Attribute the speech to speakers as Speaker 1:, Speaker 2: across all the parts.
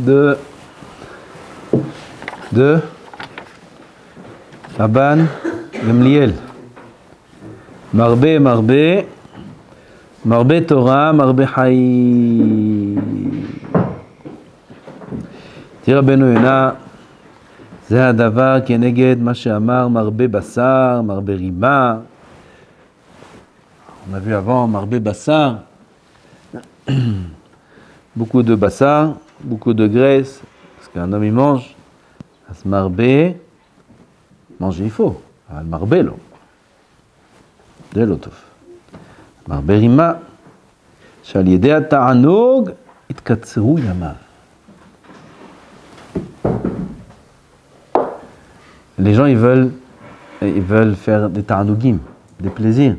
Speaker 1: de Rabban Gamliel. Marbe, marbe, marbe Torah, marbe Hayim. Dit Rabbeinu Yonah, זה הדבר כנגד מה שאמר מרבה בשר, מרבה רימה. On a vu avant marbe bassa, beaucoup de bassa, beaucoup de graisse, parce qu'un homme il mange. As marbe, manger il faut. Al marbe lo, de l'otov. Marbe rima, שעל ידי התענוג התקצרו ימיו. Les gens ils veulent faire des ta'anugim, des plaisirs.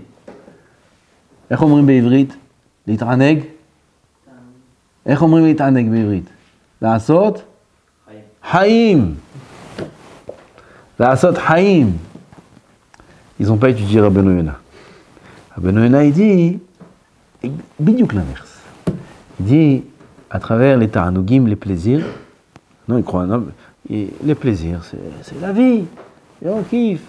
Speaker 1: איך אומרים בעברית? להתענג? איך אומרים להתענג בעברית? לעשות? חיים. לעשות חיים. Ils n'ont pas étudié Rabbeinu Yonah. Rabbeinu Yonah il dit, bidiouk l'inverse. Il dit, à travers les ta'anugim, les plaisirs, non, il croit, non, les plaisirs, c'est la vie. Et on kiffe.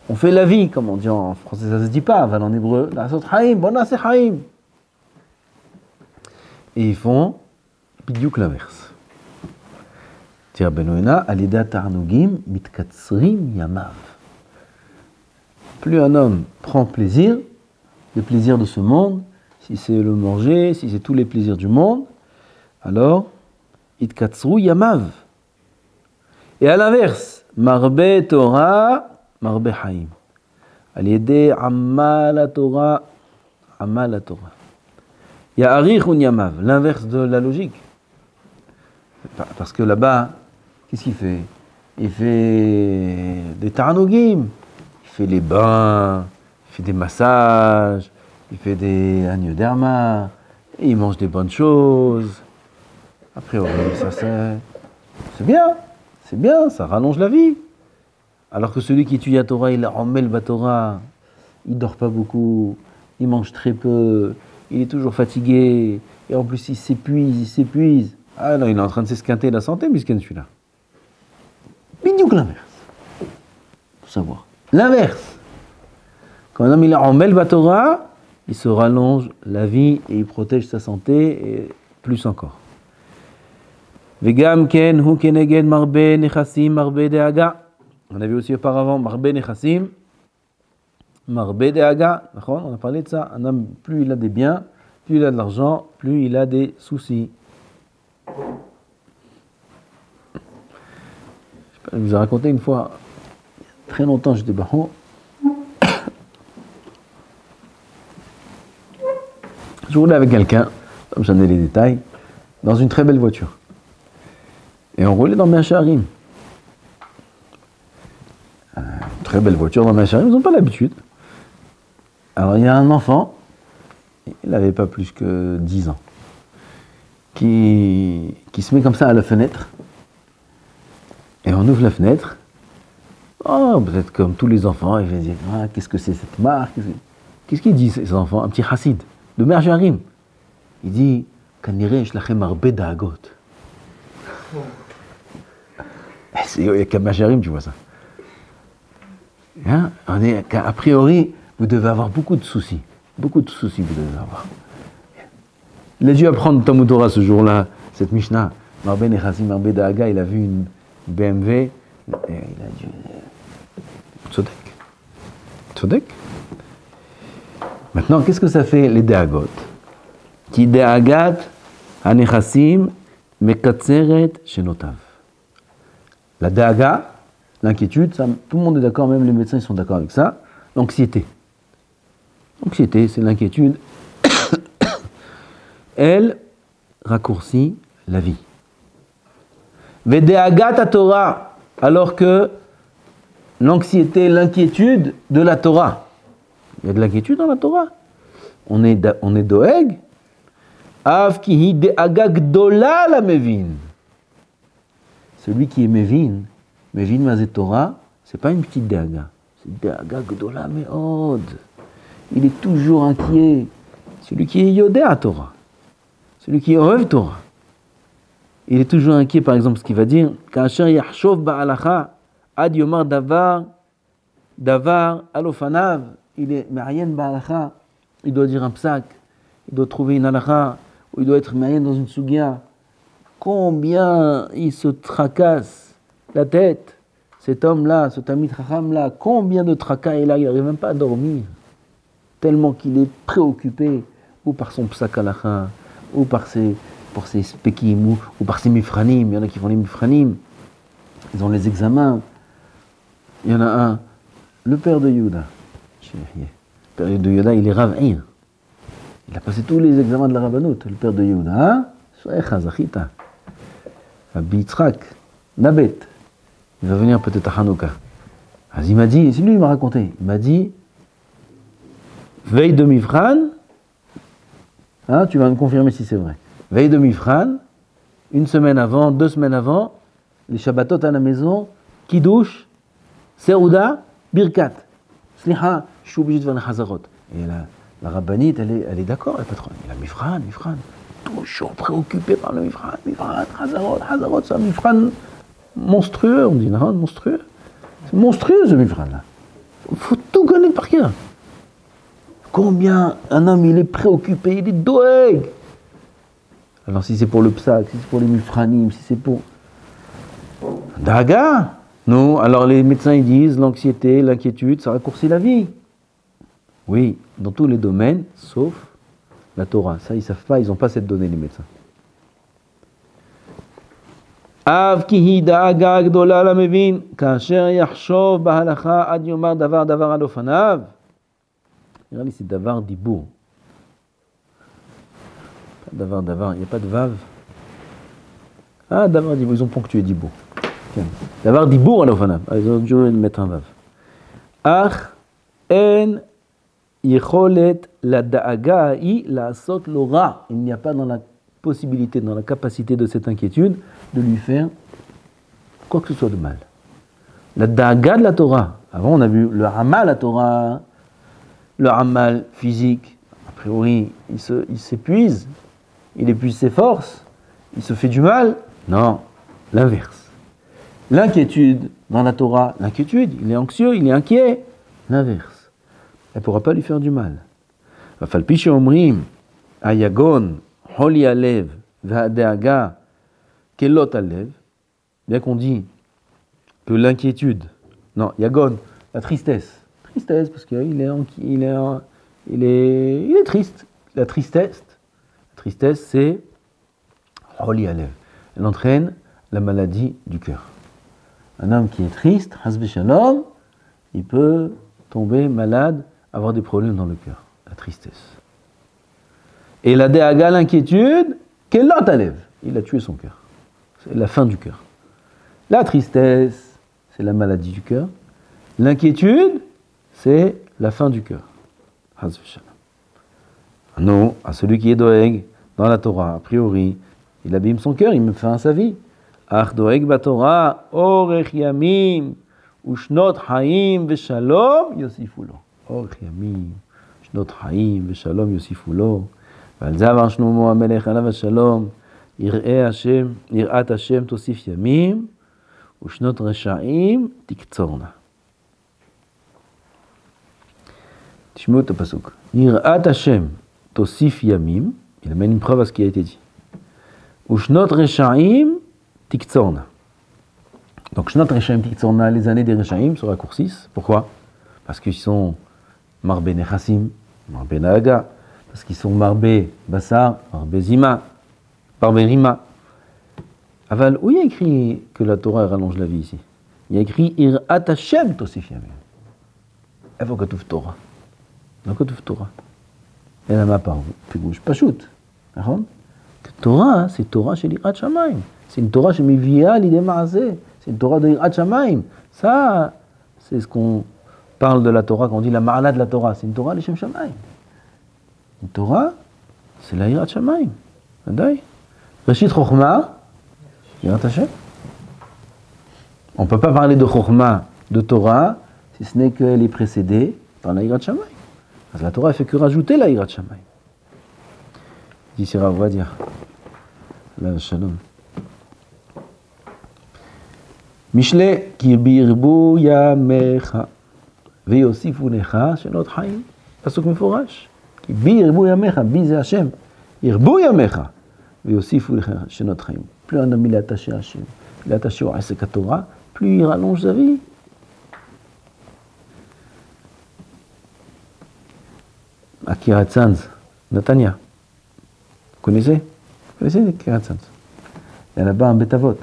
Speaker 1: On fait la vie, comme on dit en français, ça se dit pas, en hébreu, la'asot haïm, bon c'est haïm. Et ils font bidiouk l'inverse. Tire Rabbeinu Yonah, alida ta'anugim mitkatsrim yamav. Plus un homme prend plaisir, les plaisirs de ce monde, si c'est le manger, si c'est tous les plaisirs du monde, alors, itkatsru yamav. Et à l'inverse, marbe Torah, marbe haïm. Al-yedé ammal la Torah, ammal la Torah. Ya'arichun yamav, l'inverse de la logique. Parce que là-bas, qu'est-ce qu'il fait? Il fait des ta'anugim, il fait les bains, il fait des massages, il fait des agnoderma, il mange des bonnes choses. A priori, ça c'est bien, ça rallonge la vie. Alors que celui qui étudie la Torah, il emmêle la Torah, il dort pas beaucoup, il mange très peu, il est toujours fatigué, et en plus il s'épuise. Ah non, il est en train de s'esquinter la santé, miskin celui-là. Bidiouk l'inverse. Faut savoir. L'inverse. Quand un homme il emmêle la Torah, il se rallonge la vie et il protège sa santé, et plus encore. Vegam ken hu keneged marbe nechassim marbe deaga. On a vu aussi auparavant marbe nechassim, marbe deaga. On a parlé de ça. Un homme, plus il a des biens, plus il a de l'argent, plus il a des soucis. Je vous ai raconté une fois, très longtemps, j'étais baron. Je roulais avec quelqu'un, comme j'en ai les détails, dans une très belle voiture. Et on roulait dans Meacharim. Très belle voiture dans Meacharim, ils n'ont pas l'habitude. Alors il y a un enfant, il n'avait pas plus que 10 ans, qui se met comme ça à la fenêtre. Et on ouvre la fenêtre. Oh, peut-être comme tous les enfants, il va dire, ah, qu'est-ce que c'est cette marque? Qu'est-ce qu'il dit ces enfants? Un petit chassid de Meacharim. Il dit, Kanireh shlachem arbe da'agot. Il n'y a qu'à Meacharim, tu vois ça. Hein? A priori, vous devez avoir beaucoup de soucis. Beaucoup de soucis vous devez avoir. Il a dû apprendre Talmud Torah ce jour-là, cette Mishnah. Marbe nechassim marbe da'aga, il a vu une BMW, et il a dû... Tzodek. Maintenant, qu'est-ce que ça fait les da'agot? Ki da'agat hanechassim mekatzeret shenotav. La da'aga, l'inquiétude, ça, tout le monde est d'accord, même les médecins ils sont d'accord avec ça. L'anxiété. L'anxiété, c'est l'inquiétude. Elle raccourcit la vie. Vede'agat Torah, alors que l'anxiété, l'inquiétude de la Torah. Il y a de l'inquiétude dans la Torah. On est doeg. Av kihi de'aga gdola la mevin. Celui qui est Mevin Mazet Torah, c'est pas une petite Deaga, c'est Deaga Gdola Meod. Il est toujours inquiet. Celui qui est Yodé à Torah, celui qui est Oev Torah. il est toujours inquiet, par exemple, ce qu'il va dire, Kasher yachshov ba'alacha, ad yomar davar alofanav, il est marian ba'alacha, il doit dire un psak, il doit trouver une alacha, ou il doit être marian dans une sugia. Combien il se tracasse la tête, cet homme-là, ce Talmid Chacham-là, combien de tracas il a, il n'arrive même pas à dormir, tellement qu'il est préoccupé, ou par son psak alacha, ou par ses spekim, ou par ses mifranim. Il y en a qui font les mifranim, ils ont les examens. Il y en a un, le père de Yehuda. Le père de Yehuda, il est Rav-Ir. Il a passé tous les examens de la Rabbanout, le père de Yehuda. Rabbi Yitzhak, Nabet. Il va venir peut-être à Hanouka. Alors, il m'a dit, c'est lui qui m'a raconté, il m'a dit, veille de Mifran, hein, tu vas me confirmer si c'est vrai. Veille de Mifran, une semaine avant, 2 semaines avant, les Shabbatot à la maison, Kiddush, Serouda, Birkat. Sliha, je suis obligé de faire les Chazarot. Et la rabbinite, elle est d'accord, la patronne. Il a Mifran. Toujours préoccupé par le Mifran, Chazarot, c'est un Mifran monstrueux, on dit, non, monstrueux. C'est monstrueux ce Mifran là. Il faut tout connaître par cœur. Combien un homme il est préoccupé, il est doeg. Alors si c'est pour le psak, si c'est pour les mifranim, si c'est pour Daga, non. Alors les médecins ils disent l'anxiété, l'inquiétude, ça raccourcit la vie. Oui, dans tous les domaines, sauf la Torah. Ça ils savent pas, ils n'ont pas cette donnée les médecins. Av kihi da'aga gdola la mevin, kasher yachshov bahalacha ad yomar davar alofanav. Regardez, c'est davar dibour. Davar, il n'y a pas de vav. Ah, davar dibour, ils ont ponctué dibour. Davar dibour alofanav. Ils ont dû mettre un vav. Ach en yecholet la da'aga i la asot l'ora. Il n'y a pas dans la possibilité, dans la capacité de cette inquiétude, de lui faire quoi que ce soit de mal. La da'aga de la Torah. Avant, on a vu le hamal la Torah. Le hamal physique, a priori, il s'épuise, il épuise ses forces, il se fait du mal. Non, l'inverse. L'inquiétude dans la Torah, l'inquiétude, il est anxieux, il est inquiet. L'inverse. Elle ne pourra pas lui faire du mal. Falpiche omrim, ayagon, holi alev, va'deaga, kelot alev. Bien qu'on dit que l'inquiétude, non, yagon, la tristesse, parce qu'il est triste. La tristesse, c'est holi alev. Elle entraîne la maladie du cœur. Un homme qui est triste, hasbe shalom, il peut tomber malade, avoir des problèmes dans le cœur. La tristesse. Et la déaga, l'inquiétude, kelot alev. Il a tué son cœur. C'est la fin du cœur. La tristesse, c'est la maladie du cœur. L'inquiétude, c'est la fin du cœur. Non, à celui qui est doeg dans la Torah, a priori, il abîme son cœur, il met fin à sa vie. Ach doeg batorah, orech yamim, ushnot haim veshalom yosifulo. Orech yamim, ushnot haim veshalom yosifulo. ועל זה אמר שלמה המלך עליו השלום, יראת השם תוסיף ימים, ושנות רשעים תקצורנה. תשמעו את הפסוק. יראת השם תוסיף ימים, il amène une preuve à ce qui a été dit. ושנות רשעים תקצורנה. Donc שנות רשעים תקצורנה, les années des רשעים se raccourcissent. Pourquoi? Parce qu'ils sont marbé nechassim, marbé naga, parce qu'ils sont marbé bassar, marbé zima, marbé rima. Aval, où il y a écrit que la Torah rallonge la vie ici? Il y a écrit Irat Hashem tosif yamim. Ivo katuv Torah. לא כתוב תורה. אלא מה פירוש? פשוט, נכון? תורה, c'est תורה של יראת שמיים. C'est une Torah שמביאה לידי מעשה. C'est une Torah de יראת שמיים. Ça, c'est ce qu'on parle de la Torah, quand on dit la ma'ala de la Torah. C'est une Torah לשם שמיים. Une Torah, c'est la יראת שמיים. ודאי. ראשית חוכמה, יראת השם. On ne peut pas parler de חוכמה, de Torah, si ce n'est qu'elle est précédée par la יראת שמיים. La Torah ne fait que rajouter la Yirat Shamayim. Dit Rav Ovadia, la Shalom. משלי, כי בירבו ימיך, ויוסיפו לך שנות חיים. פסוק מפורש. כי בי ירבו ימיך, בי זה השם. ירבו ימיך, ויוסיפו לך שנות חיים. Plus un homme il est attaché à Hachem, il est attaché au Asek Torah, plus il rallonge sa vie. À Kiryat Sanz, Natania. Vous connaissez Kiryat Sanz? Il y a là-bas un Betavot,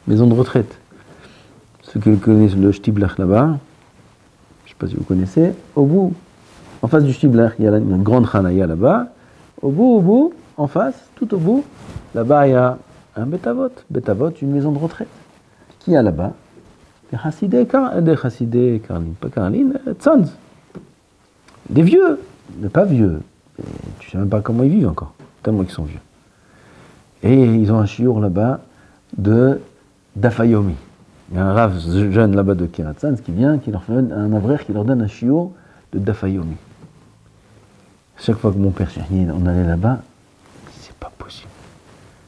Speaker 1: maison de retraite. Ceux qui connaissent le Shtiblach là-bas, je ne sais pas si vous connaissez, au bout, en face du Shtiblach, il y a une grande Hanaya là-bas. Au bout, en face, tout au bout, là-bas il y a un Betavot. Betavot, une maison de retraite. Qui y a là-bas? Des Chassidé Karlin, pas Karlin, Tzanz. Des vieux, mais pas vieux. Et tu sais même pas comment ils vivent encore, tellement qu'ils sont vieux. Et ils ont un chiour là-bas de d'Afayomi. Il y a un rave jeune là-bas de Kiryat Sanz qui vient, qui leur fait un avraire qui leur donne un chiour de d'Afayomi. Chaque fois que mon père Chahni, on allait là-bas, c'est pas possible.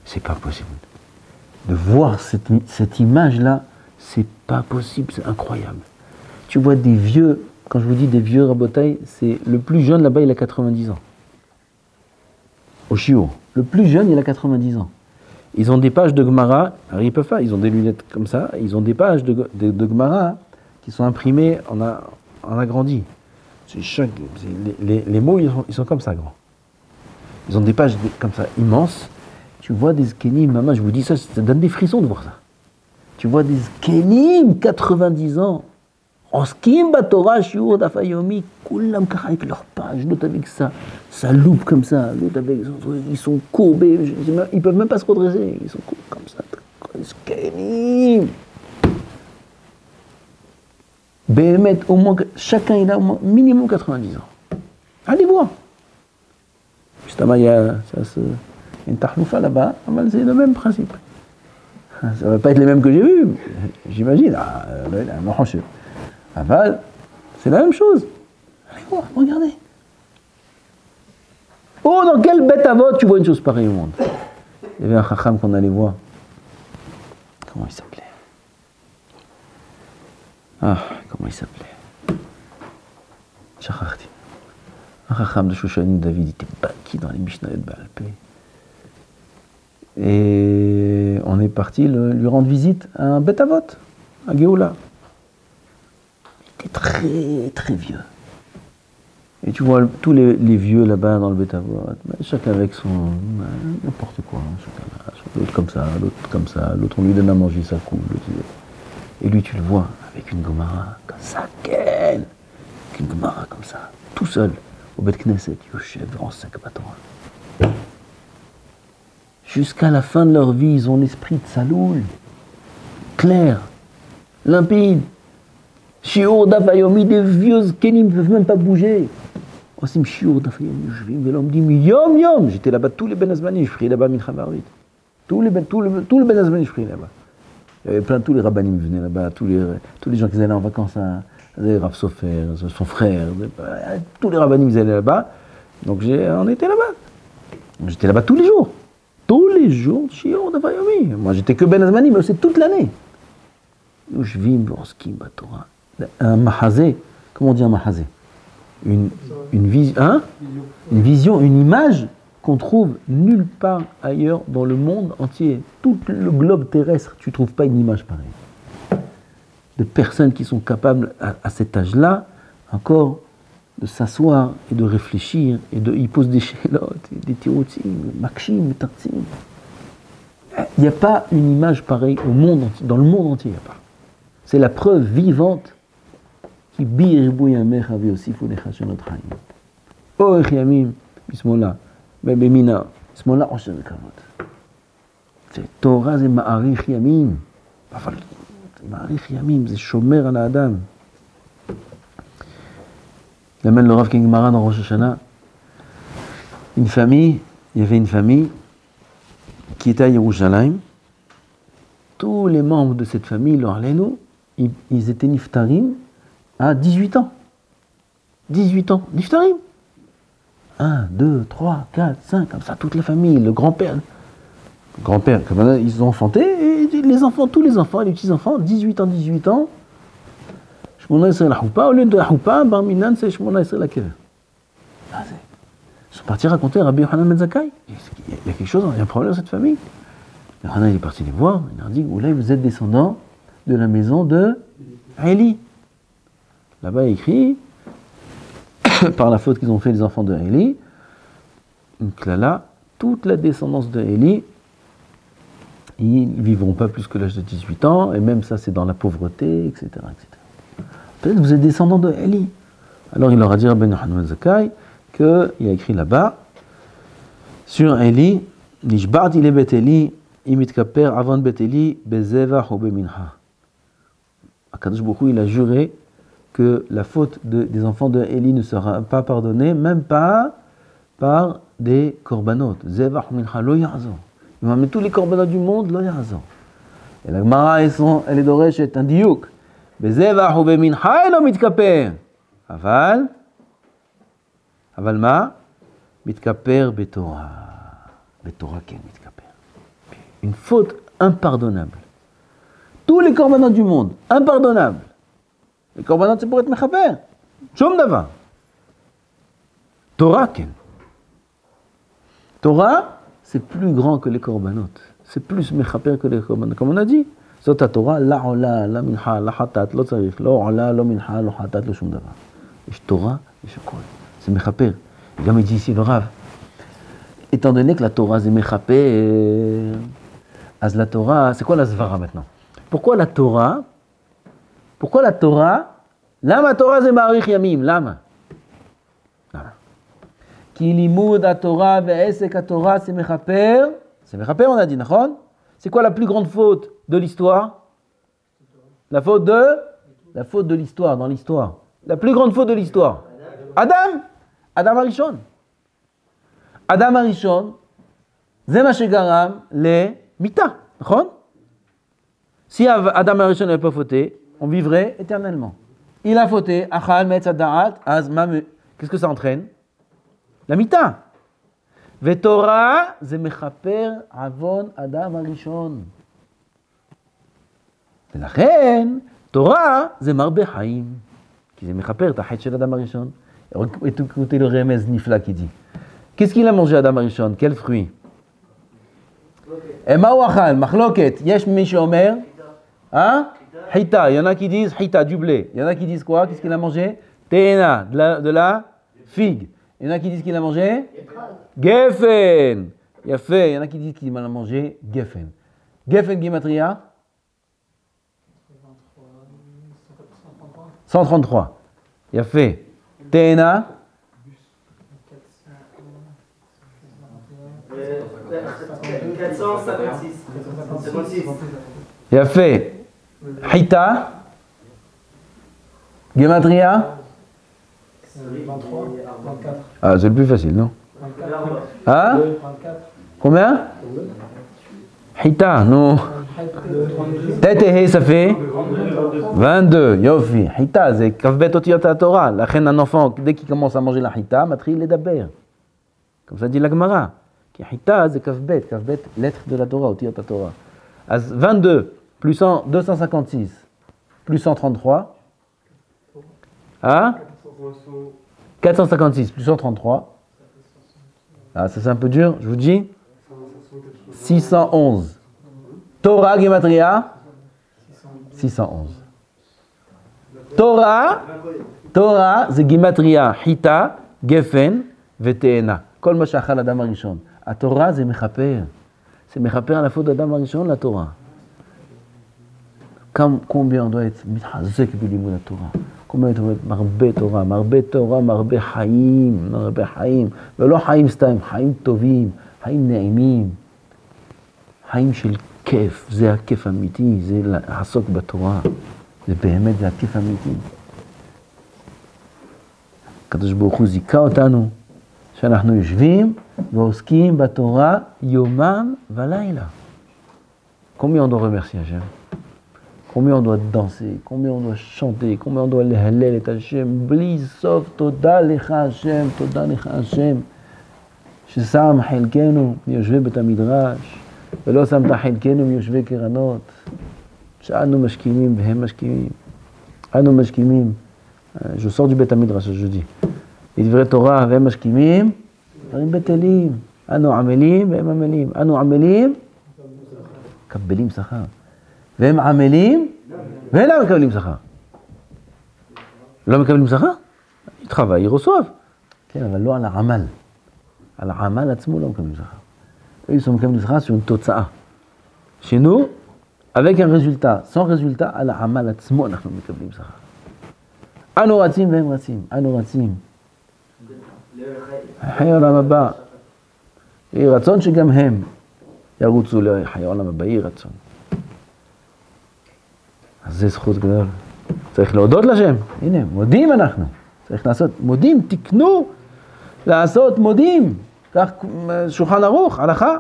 Speaker 1: C'est pas possible. De voir cette image-là, c'est pas possible, c'est incroyable. Tu vois des vieux, quand je vous dis des vieux rabotaï, c'est le plus jeune là-bas, il a 90 ans. Au Chiour. Le plus jeune, il a 90 ans. Ils ont des pages de Gemara, alors ils peuvent pas, ils ont des lunettes comme ça, ils ont des pages de Gemara qui sont imprimées en agrandi. Les mots, ils sont comme ça, grands. Ils ont des pages comme ça, immenses. Tu vois des zkenim, maman, je vous dis ça, ça donne des frissons de voir ça. Tu vois des zkenim, 90 ans, en skim batora, shiur d'afayomi, koulam kara avec leurs pages, l'autre avec ça loupe comme ça, l'autre avec, ils sont courbés, ils peuvent même pas se redresser, ils sont courbés comme ça, zkenim. Béhémet, au moins, chacun il a au moins minimum 90 ans. Allez voir. Justement, il y a une tahloufa là-bas, c'est le même principe. Ça ne va pas être les mêmes que j'ai vus, j'imagine. Aval, c'est la même chose. Allez voir, regardez. Oh, dans quelle bête à vote tu vois une chose pareille au monde? Il y avait un chacham qu'on allait voir. Comment il s'appelait? Comment il s'appelait? Shacharti. Un chacham de Shoshanim David, il était baki dans les Mishnayot Baal Peh. Et on est parti lui rendre visite à un bête à vote, à Géoula. Il était très très vieux. Et tu vois tous les vieux là-bas dans le bête à vote, chacun avec son n'importe quoi, l'autre comme ça, l'autre on lui donne à manger, ça coule. Et lui tu le vois avec une Gemara comme ça, avec une Gemara comme ça, tout seul, au Beth Knesset, Yoshev, en 5 bâtons. Jusqu'à la fin de leur vie, ils ont l'esprit de Saloul, clair, limpide. Shiur d'Afayomi, des vieux Kenim ne peuvent même pas bouger. Osim Shiur d'Afayomi, je vis, mais l'homme dit, mais yom, j'étais là-bas, tous les Ben Azmani, je priais là-bas, Mincha Barit. Tout le Ben Azmani, je priais là-bas. Il y avait plein, tous les rabbanim venaient là-bas, tous les gens qui allaient en vacances, Rav Sofer, son frère, tous les rabbanim ils allaient là-bas. Donc on était là-bas. J'étais là-bas tous les jours. Tous les jours, Shiur d'Afayomi. Moi, j'étais que Ben Azmani, mais c'est toute l'année. Je vis Borski, Batora. Un mahazé, comment on dit un mahazé? Une vision, hein? Une vision, une image qu'on trouve nulle part ailleurs dans le monde entier. Tout le globe terrestre, tu ne trouves pas une image pareille. De personnes qui sont capables, à cet âge-là, encore, de s'asseoir et de réfléchir, et ils posent des chélotes, des tirotim, makshim, tartim. Il n'y a pas une image pareille au monde entier, dans le monde entier, il n'y a pas. C'est la preuve vivante qui biribou yamer avi aussi faut les chasher notre haïm. Oh yamim bismillah, bemina bismillah oshem kavod. C'est Torah c'est ma'arich yamim. Ma'arich yamim c'est shomer al adam. Il amène le Rav Kengmara dans Rosh Hashanah. Il y avait une famille qui était à Yerushalayim. Tous les membres de cette famille, l'Orléno, ils étaient niftarim à 18 ans. 18 ans, niftarim. 1, 2, 3, 4, 5, comme ça, toute la famille, le grand-père, comme ils ont enfanté, et les enfants, tous les enfants, les petits-enfants, 18 ans, Shmona Yisrael la Choupa, au lieu de la Choupa, Bar Minan, c'est Shmona Yisrael la Kever. Ils sont partis raconter à Rabbi Yochanan ben Zakkai. Il y a quelque chose, il y a un problème dans cette famille. Yochanan il est parti les voir, il leur dit, Oulay, vous êtes descendants de la maison de Eli. Là-bas, il écrit, par la faute qu'ils ont fait les enfants de Eli, donc là, toute la descendance de Eli, ils ne vivront pas plus que l'âge de 18 ans, et même ça, c'est dans la pauvreté, etc. Peut-être que vous êtes descendants de Eli. Alors il leur a dit, Rabbi Yochanan ben Zakkai, qu'il a écrit là-bas, sur Eli, Nishba'ti le bet Eli, imitkaper avant bet Eli, bezevach ou beminha. Akadosh Baruch Hu, il a juré que la faute des enfants de Eli ne sera pas pardonnée, même pas par des korbanot. Zevach ou minha lo ya'azor. Il va mettre tous les korbanot du monde, lo ya'azor. Et la Gemara, elle est doresh, est un diouk. Bezevach ou beminha, lo mitkaper. Aval ma mitkaper betorah. Betorah ken mitkaper. Une faute impardonnable. Tous les korbanot du monde, impardonnables. Les korbanot, c'est pour être mechaper. Shom davar. Torah ken. Torah, c'est plus grand que les korbanot. C'est plus mechaper que les korbanot. Comme on a dit, Zot Torah, la ola, la minha, la hatat, lo tzarich, lo ola, lo minha, lo hatat, lo shom davar. יש תורה, יש הכל. זה מחפר. גם il dit ici le Rav. Étant donné que la Torah c'est מחפר, אז la Torah, c'est quoi la svara maintenant? Pourquoi la Torah? למה התורה זה מאריך ימים? למה? כי לימוד התורה ועסק התורה c'est מחפר. C'est מחפר on a dit, נכון? C'est quoi la plus grande faute de l'histoire? La faute de l'histoire, dans l'histoire. La plus grande faute de l'histoire. Adam Arishon. Adam Arishon, זה מה שגרם למיתה, נכון? Si Adam Arishon n'avait pas fauté, on vivrait éternellement. Il a fauté, achal metz ada'at, qu'est-ce que ça entraîne? La mita. Vetorah, זה מכפר עוון אדם הראשון. ולכן, תורה זה מרבה חיים. כי זה מכפר את החטא של אדם הראשון. Écoutez le remez nifla qui dit. Qu'est-ce qu'il a mangé Adam Arishon? Quel fruit? Et ma wachal, machloket, yesh mi shomer? Hein? Hita. Il y en a qui disent hita, du blé. Il y en a qui disent quoi? Qu'est-ce qu'il a mangé? Teena, de la figue. Il y en a qui disent qu'il a mangé? Geffen. Il a fait. Il y en a qui disent qu'il a mangé geffen. Geffen Gematria? 133. Il a fait. Teena?
Speaker 2: 456.
Speaker 1: Il a fait. Hita? Gematria?
Speaker 2: 23, 24.
Speaker 1: Ah, c'est le plus facile, non?
Speaker 2: 24.
Speaker 1: Hein?
Speaker 2: 24.
Speaker 1: Combien? Hita, non. Tête et ça fait 22. Yofi. Hita, c'est kavbet otiyot Torah. La reine d'un enfant, dès qu'il commence à manger la hita, matri les daber. Comme ça dit la Gemara. Hita, c'est kavbet, lettre de la Torah, otiyot Torah. 22 plus 256 plus 133. Hein? 456 plus 133. Ah, ça c'est un peu dur, je vous dis. 611. Torah Gematria 611. Torah c'est Gematria Hita, Geffen, Veteena. Kol ma shachal Adam Arishon. A Torah c'est mechaper. C'est mechaper à la faute d'Adam Arishon, la Torah. Combien on doit être mitchazek bilimud la Torah? Combien on doit être marbe Torah, marbe Chaim. ולא חיים סתם, חיים טובים, חיים נעימים. חיים של כיף, זה הכיף אמיתי, זה לעסוק בתורה. זה באמת, זה הכיף אמיתי. הקדוש ברוך הוא זיכה אותנו, שאנחנו יושבים ועוסקים בתורה יומם ולילה. Combien on doit remercier Hachem? Combien on doit danser? Combien on doit chanter? Combien on doit להלל את השם? בלי סוף תודה לך השם, תודה לך השם. ששם חלקנו מיושבי בית המדרש, ולא שמת חלקנו מיושבי קרנות, שאנו משכימים והם משכימים. אנו משכימים. Je sors du בית המדרש, je dis. לדברי תורה והם משכימים, דברים בטלים. אנו עמלים והם עמלים. אנו עמלים, מקבלים שכר. והם עמלים, ואינם מקבלים שכר. לא מקבלים שכר? איתך והעיר עוסוף. כן, אבל לא על העמל. על העמל עצמו לא מקבלים שכר. Ils sont מקבלים שכר sur une תוצאה. chez nous, avec un résultat, sans résultat, על העמל עצמו אנחנו מקבלים שכר. אנו רצים והם רצים, אנו רצים. חיי עולם הבא. יהי רצון שגם הם ירוצו לחיי עולם הבא, יהי רצון. אז זה זכות גדול. צריך להודות לשם. הנה, מודים אנחנו. צריך לעשות, מודים, תקנו לעשות מודים. כך שולחן ערוך, הלכה.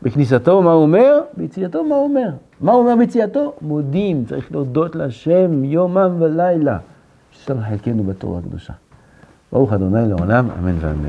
Speaker 1: בכניסתו מה הוא אומר? ביציאתו מה הוא אומר? מה הוא אומר ביציאתו? מודים, צריך להודות לשם יומם ולילה. ששלח חלקנו בתורה הקדושה. ברוך ה' לעולם, אמן ואמן.